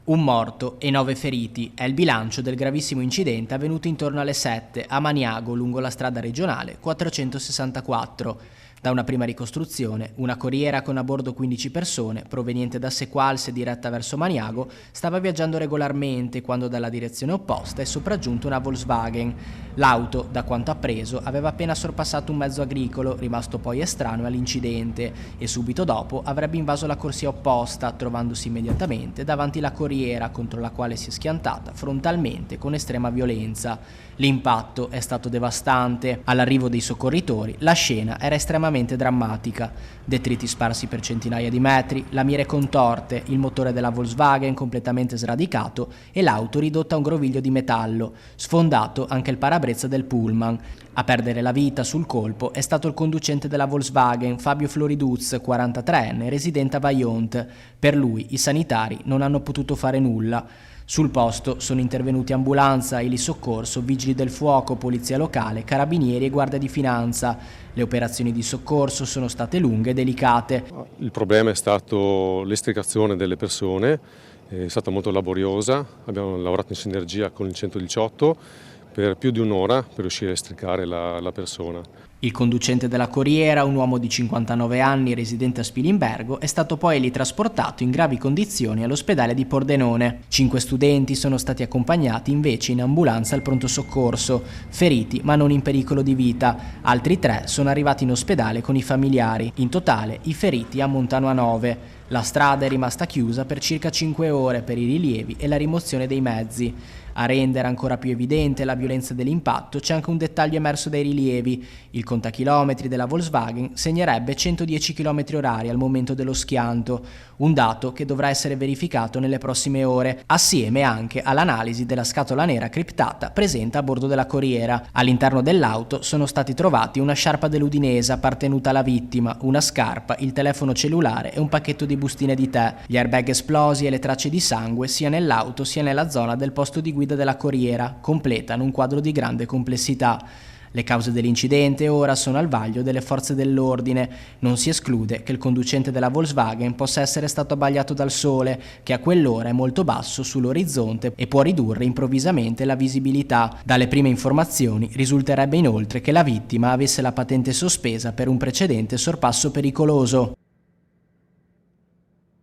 Un morto e 9 feriti è il bilancio del gravissimo incidente avvenuto intorno alle 7 a Maniago lungo la strada regionale 464. Da una prima ricostruzione, una corriera con a bordo 15 persone, proveniente da Sequals e diretta verso Maniago, stava viaggiando regolarmente quando dalla direzione opposta è sopraggiunta una Volkswagen. L'auto, da quanto appreso, aveva appena sorpassato un mezzo agricolo, rimasto poi estraneo all'incidente, e subito dopo avrebbe invaso la corsia opposta, trovandosi immediatamente davanti la corriera contro la quale si è schiantata frontalmente con estrema violenza. L'impatto è stato devastante. All'arrivo dei soccorritori, la scena era estremamente drammatica. Detriti sparsi per centinaia di metri, lamiere contorte, il motore della Volkswagen completamente sradicato e l'auto ridotta a un groviglio di metallo. Sfondato anche il parabrezza del pullman. A perdere la vita sul colpo è stato il conducente della Volkswagen, Fabio Floriduz, 43enne, residente a Vaillant. Per lui i sanitari non hanno potuto fare nulla. Sul posto sono intervenuti ambulanza, ili soccorso, vigili del fuoco, polizia locale, carabinieri e guardia di finanza. Le operazioni di soccorso sono state lunghe e delicate. Il problema è stato l'estricazione delle persone, è stata molto laboriosa, abbiamo lavorato in sinergia con il 118 per più di un'ora per riuscire a estricare la persona. Il conducente della corriera, un uomo di 59 anni residente a Spilimbergo, è stato poi lì trasportato in gravi condizioni all'ospedale di Pordenone. 5 studenti sono stati accompagnati invece in ambulanza al pronto soccorso, feriti ma non in pericolo di vita. Altri 3 sono arrivati in ospedale con i familiari. In totale i feriti ammontano a 9. La strada è rimasta chiusa per circa 5 ore per i rilievi e la rimozione dei mezzi. A rendere ancora più evidente la violenza dell'impatto c'è anche un dettaglio emerso dai rilievi. Il contachilometri della Volkswagen segnerebbe 110 km/h al momento dello schianto, un dato che dovrà essere verificato nelle prossime ore, assieme anche all'analisi della scatola nera criptata presente a bordo della corriera. All'interno dell'auto sono stati trovati una sciarpa dell'Udinese appartenuta alla vittima, una scarpa, il telefono cellulare e un pacchetto di bustine di tè. Gli airbag esplosi e le tracce di sangue sia nell'auto sia nella zona del posto di guida della corriera completano un quadro di grande complessità. Le cause dell'incidente ora sono al vaglio delle forze dell'ordine. Non si esclude che il conducente della Volkswagen possa essere stato abbagliato dal sole, che a quell'ora è molto basso sull'orizzonte e può ridurre improvvisamente la visibilità. Dalle prime informazioni risulterebbe inoltre che la vittima avesse la patente sospesa per un precedente sorpasso pericoloso.